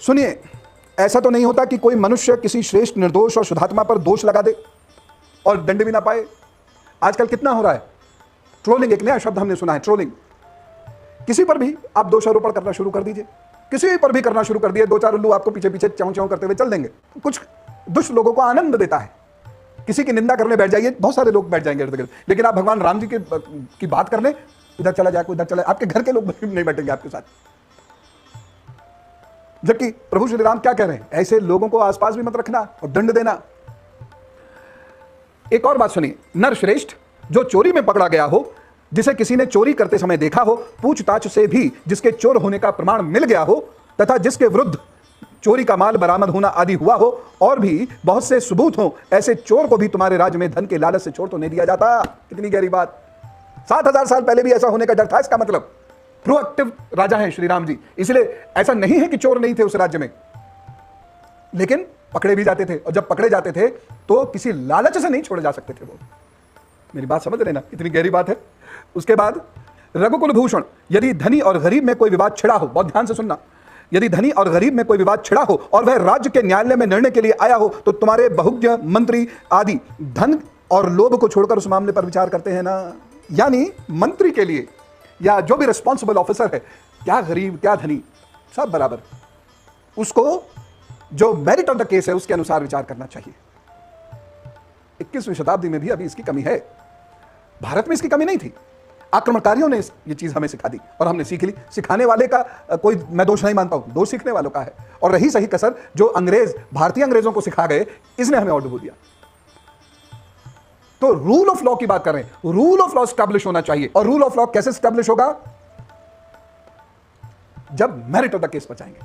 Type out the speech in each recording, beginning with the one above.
सुनिए, ऐसा तो नहीं होता कि कोई मनुष्य किसी श्रेष्ठ निर्दोष और शुद्धात्मा पर दोष लगा दे और दंड भी ना पाए। आजकल कितना हो रहा है ट्रोलिंग, एक नया शब्द हमने सुना है, ट्रोलिंग। किसी पर भी आप दोषारोपण करना शुरू कर दीजिए, किसी पर भी करना शुरू कर दिए, दो चार उल्लू आपको पीछे पीछे चाँव चाँव करते हुए चल देंगे। कुछ दुष्ट लोगों को आनंद देता है, किसी की निंदा करने बैठ जाइए, बहुत सारे लोग बैठ जाएंगे इर्द गिर्द, लेकिन आप भगवान राम जी की बात करने इधर चला जाए, उधर चला, आपके घर के लोग नहीं बैठेंगे आपके साथ। जबकि प्रभु श्री राम क्या कह रहे हैं, ऐसे लोगों को आसपास भी मत रखना और दंड देना। एक और बात सुनिए, नर श्रेष्ठ जो चोरी में पकड़ा गया हो, जिसे किसी ने चोरी करते समय देखा हो, पूछताछ से भी जिसके चोर होने का प्रमाण मिल गया हो, तथा जिसके विरुद्ध चोरी का माल बरामद होना आदि हुआ हो, और भी बहुत से सबूत हो, ऐसे चोर को भी तुम्हारे राज्य में धन के लालच से छोड़ तो नहीं दिया जाता। कितनी गहरी बात। 7000 साल पहले भी ऐसा होने का डर था। इसका मतलब प्रोएक्टिव राजा है श्री राम जी, इसलिए ऐसा नहीं है कि चोर नहीं थे उस राज्य में, लेकिन पकड़े भी जाते थे, और जब पकड़े जाते थे तो किसी लालच से नहीं छोड़े जा सकते थे वो। मेरी बात समझ लेना, इतनी गहरी बात है। उसके बाद रघुकुल भूषण, यदि धनी और गरीब में कोई विवाद छिड़ा हो, बहुत ध्यान से सुनना, यदि धनी और गरीब में कोई विवाद छिड़ा हो और वह राज्य के न्यायालय में निर्णय के लिए आया हो, तो तुम्हारे बहुज्ञ मंत्री आदि धन और लोभ को छोड़कर उस मामले पर विचार करते हैं ना। यानी मंत्री के लिए या जो भी रिस्पॉन्सिबल ऑफिसर है, क्या गरीब क्या धनी, सब बराबर, उसको जो मेरिट ऑफ द केस है उसके अनुसार विचार करना चाहिए। 21वीं शताब्दी में भी अभी इसकी कमी है, भारत में इसकी कमी नहीं थी। आक्रमणकारियों ने ये चीज हमें सिखा दी और हमने सीख ली। सिखाने वाले का कोई मैं दोष नहीं मानता हूं, दोष सीखने वालों का है। और रही सही कसर जो अंग्रेज भारतीय अंग्रेजों को सिखा गए, इसने हमें और डुबो दिया। तो रूल ऑफ लॉ की बात कर रहे हैं, रूल ऑफ लॉ स्टैब्लिश होना चाहिए। और रूल ऑफ लॉ कैसे स्टैब्लिश होगा? जब मेरिट ऑफ द केस बचाएंगे।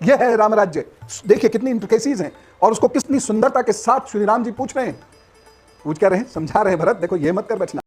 यह है राम राज्य। देखिए कितनी इंट्रिकेसीज हैं, और उसको कितनी सुंदरता के साथ श्री राम जी पूछ रहे हैं, पूछ कर रहे हैं, समझा रहे हैं, भरत देखो ये मत कर बचना।